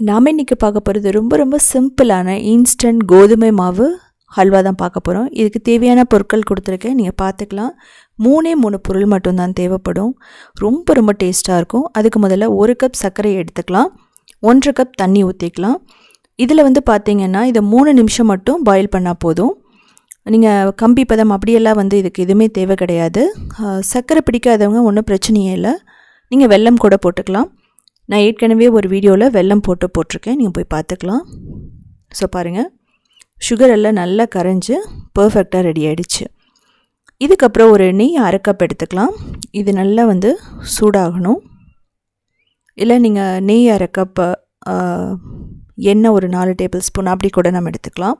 நாம் இன்றைக்கி பார்க்க போகிறது ரொம்ப சிம்பிளான இன்ஸ்டன்ட் கோதுமை மாவு ஹல்வா தான் பார்க்க போகிறோம். இதுக்கு தேவையான பொருட்கள் கொடுத்துருக்கேன், நீங்கள் பார்த்துக்கலாம். 3 பொருள் மட்டும்தான் தேவைப்படும். ரொம்ப டேஸ்ட்டாக இருக்கும். அதுக்கு முதல்ல 1 கப் சர்க்கரை எடுத்துக்கலாம், 1 கப் தண்ணி ஊற்றிக்கலாம். இதில் வந்து பார்த்திங்கன்னா இதை 3 நிமிஷம் மட்டும் பாயில் பண்ணால் போதும். நீங்கள் கம்பி பதம் அப்படியெல்லாம் வந்து இதுக்கு எதுவுமே தேவை கிடையாது. சர்க்கரை பிடிக்காதவங்க ஒன்றும் பிரச்சனையே இல்லை, நீங்கள் வெல்லம் கூட போட்டுக்கலாம். நான் ஏற்கனவே ஒரு வீடியோவில் வெல்லம் போட்டிருக்கேன், நீங்கள் போய் பார்த்துக்கலாம். ஸோ பாருங்கள், சுகர் எல்லாம் நல்லா கரைஞ்சி பர்ஃபெக்டாக ரெடி ஆகிடுச்சு. இதுக்கப்புறம் ஒரு நெய் 1/2 கப் எடுத்துக்கலாம். இது நல்லா வந்து சூடாகணும். இல்லை நீங்கள் நெய் 1/2 கப், எண்ணெய் ஒரு 4 டேபிள் ஸ்பூன் அப்படி கூட நம்ம எடுத்துக்கலாம்.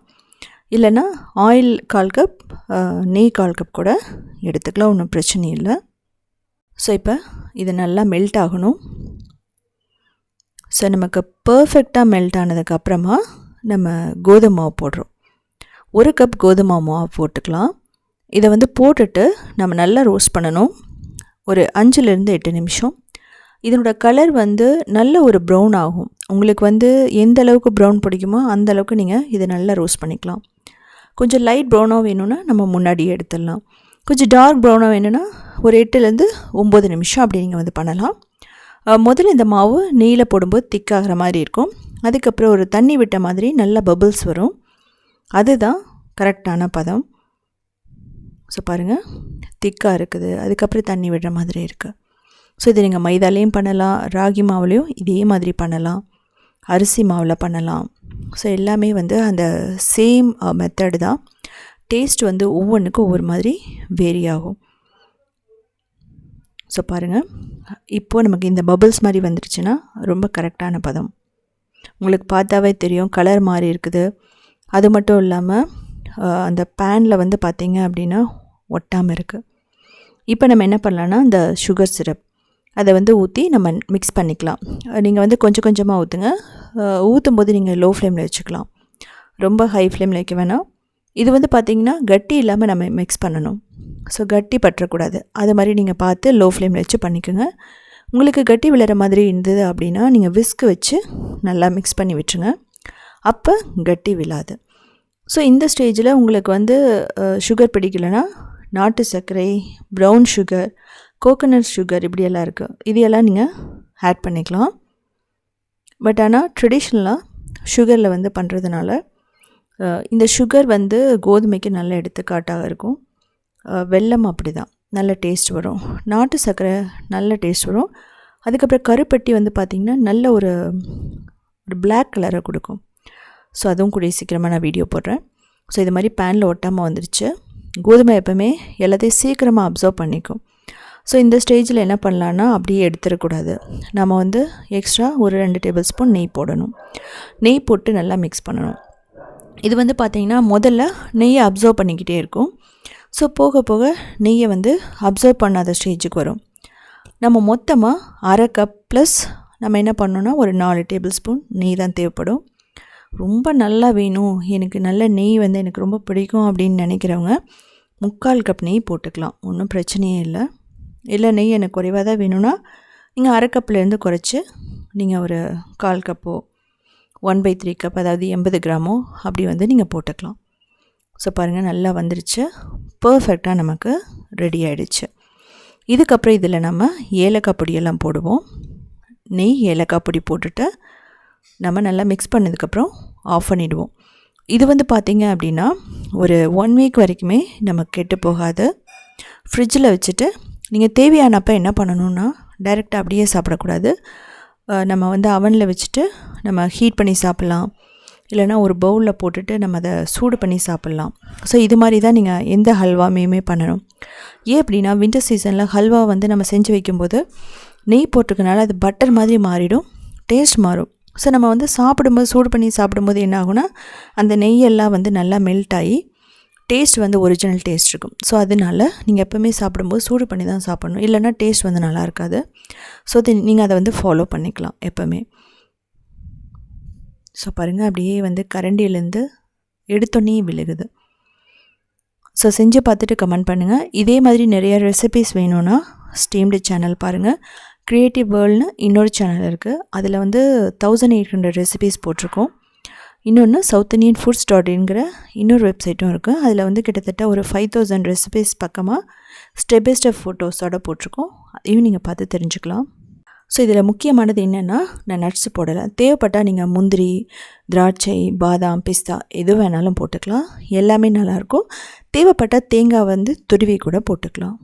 இல்லைன்னா ஆயில் 1/4 கப், நெய் 1/4 கப் கூட எடுத்துக்கலாம், ஒன்றும் பிரச்சனை இல்லை. ஸோ இப்போ இது நல்லா மெல்ட் ஆகணும். ஸோ நமக்கு பர்ஃபெக்டாக மெல்ட் ஆனதுக்கப்புறமா நம்ம கோதுமை மாவு போடுறோம். 1 கப் கோதுமை மாவு போட்டுக்கலாம். இதை வந்து போட்டுட்டு நம்ம நல்லா ரோஸ்ட் பண்ணணும், ஒரு 5லேருந்து 8 நிமிஷம். இதனோட கலர் வந்து நல்ல ஒரு ப்ரௌன் ஆகும். உங்களுக்கு வந்து எந்த அளவுக்கு ப்ரௌன் பிடிக்குமோ அந்த அளவுக்கு நீங்கள் இதை நல்லா ரோஸ்ட் பண்ணிக்கலாம். கொஞ்சம் லைட் ப்ரௌனாக வேணும்னா நம்ம முன்னாடியே எடுத்துடலாம். கொஞ்சம் டார்க் ப்ரௌனாக வேணும்னா ஒரு 8லேருந்து 9 நிமிஷம் அப்படி நீங்கள் வந்து பண்ணலாம். முதல்ல இந்த மாவு நெய்யில் போடும்போது திக்காகிற மாதிரி இருக்கும். அதுக்கப்புறம் ஒரு தண்ணி விட்ட மாதிரி நல்ல பபிள்ஸ் வரும், அதுதான் கரெக்டான பதம். ஸோ பாருங்கள், திக்காக இருக்குது, அதுக்கப்புறம் தண்ணி விடுற மாதிரி இருக்குது. ஸோ இது நீங்கள் மைதாலேயும் பண்ணலாம், ராகி மாவுலேயும் இதே மாதிரி பண்ணலாம், அரிசி மாவில் பண்ணலாம். ஸோ எல்லாமே வந்து அந்த சேம் மெத்தடு தான். டேஸ்ட் வந்து ஒவ்வொன்றுக்கும் ஒவ்வொரு மாதிரி வேரி ஆகும். ஸோ பாருங்கள், இப்போது நமக்கு இந்த பபிள்ஸ் மாதிரி வந்துடுச்சுன்னா ரொம்ப கரெக்டான பதம். உங்களுக்கு பார்த்தாவே தெரியும், கலர் மாதிரி இருக்குது. அது மட்டும் இல்லாமல் அந்த பேனில் வந்து பார்த்திங்க அப்படின்னா ஒட்டாமல் இருக்குது. இப்போ நம்ம என்ன பண்ணலான்னா, இந்த சுகர் சிரப் அதை வந்து ஊற்றி நம்ம மிக்ஸ் பண்ணிக்கலாம். நீங்கள் வந்து கொஞ்சம் கொஞ்சமாக ஊற்றுங்க. ஊற்றும் போது நீங்கள் லோ ஃப்ளேமில் வச்சுக்கலாம், ரொம்ப ஹை ஃப்ளேமில் வைக்க வேணாம். இது வந்து பார்த்திங்கன்னா கட்டி இல்லாமல் நம்ம மிக்ஸ் பண்ணணும். ஸோ கட்டி பற்றக்கூடாது, அது மாதிரி நீங்கள் பார்த்து லோ ஃப்ளேமில் வச்சு பண்ணிக்கோங்க. உங்களுக்கு கட்டி விழுற மாதிரி இருந்தது அப்படின்னா நீங்கள் விஸ்க் வச்சு நல்லா மிக்ஸ் பண்ணி விட்டுருங்க, அப்போ கட்டி விழாது. ஸோ இந்த ஸ்டேஜில் உங்களுக்கு வந்து சுகர் பிடிக்கலைன்னா நாட்டு சர்க்கரை, ப்ரௌன் சுகர், கோகோனட் சுகர் இப்படியெல்லாம் இருக்குது, இதையெல்லாம் நீங்கள் ஆட் பண்ணிக்கலாம். பட் ஆனால் ட்ரெடிஷ்னலாக சுகரில் வந்து பண்ணுறதுனால இந்த சுகர் வந்து கோதுமைக்கு நல்ல எடுத்துக்காட்டாக இருக்கும். வெல்லம் அப்படி தான் நல்ல டேஸ்ட் வரும், நாட்டு சர்க்கரை நல்ல டேஸ்ட் வரும். அதுக்கப்புறம் கருப்பட்டி வந்து பார்த்திங்கன்னா நல்ல ஒரு பிளாக் கலரை கொடுக்கும். ஸோ அதுவும் கூட சீக்கிரமாக நான் வீடியோ போடுறேன். ஸோ இது மாதிரி பேனில் ஒட்டாமல் வந்துருச்சு. கோதுமை எப்போவுமே எல்லாத்தையும் சீக்கிரமாக அப்சர்வ் பண்ணிக்கும். ஸோ இந்த ஸ்டேஜில் என்ன பண்ணலான்னா, அப்படியே எடுத்துடக்கூடாது. நம்ம வந்து எக்ஸ்ட்ரா ஒரு 2 டேபிள் ஸ்பூன் நெய் போடணும். நெய் போட்டு நல்லா மிக்ஸ் பண்ணணும். இது வந்து பார்த்திங்கன்னா முதல்ல நெய்யை அப்சர்வ் பண்ணிக்கிட்டே இருக்கும். ஸோ போக போக நெய்யை வந்து அப்சர்வ் பண்ணாத ஸ்டேஜுக்கு வரும். நம்ம மொத்தமாக 1/2 கப் ப்ளஸ் நம்ம என்ன பண்ணோன்னா ஒரு 4 டேபிள் ஸ்பூன் நெய் தான் தேவைப்படும். ரொம்ப நல்லா வேணும், எனக்கு நல்ல நெய் வந்து எனக்கு ரொம்ப பிடிக்கும் அப்படின்னு நினைக்கிறவங்க 3/4 கப் நெய் போட்டுக்கலாம், ஒன்றும் பிரச்சனையே இல்லை. இல்லை நெய் எனக்கு குறைவாக தான் வேணும்னா நீங்கள் 1/2 கப்லேருந்து குறைச்சி நீங்கள் ஒரு 1/4 கப்போ 1/3 கப், அதாவது 80 கிராமோ அப்படி வந்து நீங்கள் போட்டுக்கலாம். ஸோ பாருங்கள், நல்லா வந்துருச்சு, பர்ஃபெக்டாக நமக்கு ரெடி ஆகிடுச்சு. இதுக்கப்புறம் இதில் நம்ம ஏலக்காய் பொடியெல்லாம் போடுவோம். நெய் ஏலக்காய் பொடி போட்டுட்டு நம்ம நல்லா மிக்ஸ் பண்ணதுக்கப்புறம் ஆஃப் பண்ணிவிடுவோம். இது வந்து பார்த்திங்க அப்படின்னா ஒரு 1 வீக் வரைக்குமே நமக்கு கெட்டு போகாது. ஃப்ரிட்ஜில் வச்சுட்டு நீங்கள் தேவையானப்போ என்ன பண்ணணுன்னா, டைரெக்டாக அப்படியே சாப்பிடக்கூடாது. நம்ம வந்து அவனில் வச்சுட்டு நம்ம ஹீட் பண்ணி சாப்பிட்லாம், இல்லைனா ஒரு பவுலில் போட்டுட்டு நம்ம அதை சூடு பண்ணி சாப்பிட்லாம். ஸோ இது மாதிரி தான் நீங்கள் எந்த ஹல்வாமையுமே பண்ணணும். ஏன் அப்படின்னா வின்டர் சீசனில் ஹல்வா வந்து நம்ம செஞ்சு வைக்கும்போது நெய் போட்டிருக்கனால அது பட்டர் மாதிரி மாறிடும், டேஸ்ட் மாறும். ஸோ நம்ம வந்து சாப்பிடும்போது சூடு பண்ணி சாப்பிடும்போது என்ன ஆகுனா, அந்த நெய்யெல்லாம் வந்து நல்லா மெல்ட் ஆகி டேஸ்ட் வந்து ஒரிஜினல் டேஸ்ட் இருக்கும். ஸோ அதனால நீங்கள் எப்போவுமே சாப்பிடும்போது சூடு பண்ணி தான் சாப்பிடணும், இல்லைனா டேஸ்ட் வந்து நல்லா இருக்காது. ஸோ நீங்கள் அதை வந்து ஃபாலோ பண்ணிக்கலாம் எப்போவுமே. ஸோ பாருங்கள், அப்படியே வந்து கரண்டியிலேருந்து எடுத்தோன்னே விழுகுது. ஸோ செஞ்சு பார்த்துட்டு கமெண்ட் பண்ணுங்கள். இதே மாதிரி நிறைய ரெசிபீஸ் வேணும்னா ஸ்டீம்டு சேனல் பாருங்கள். க்ரியேட்டிவ் வேர்ல்ட்னு இன்னொரு சேனல் இருக்குது. அதில் வந்து 1800 ரெசிபீஸ் போட்டிருக்கோம். இன்னொன்று சவுத் இண்டியன் ஃபுட்ஸ் .inங்கிற இன்னொரு வெப்சைட்டும் இருக்குது. அதில் வந்து கிட்டத்தட்ட ஒரு 5000 ரெசிபீஸ் பக்கமாக ஸ்டெப் பை ஸ்டெப் ஃபோட்டோஸோடு போட்டிருக்கோம். அதையும் நீங்கள் பார்த்து தெரிஞ்சுக்கலாம். ஸோ இதில் முக்கியமானது என்னென்னா, நான் நட்ஸ் போடலை. தேவைப்பட்டால் நீங்கள் முந்திரி, திராட்சை, பாதாம், பிஸ்தா எது வேணாலும் போட்டுக்கலாம். எல்லாமே நல்லாயிருக்கும். தேவைப்பட்டால் தேங்காய் வந்து துருவி கூட போட்டுக்கலாம்.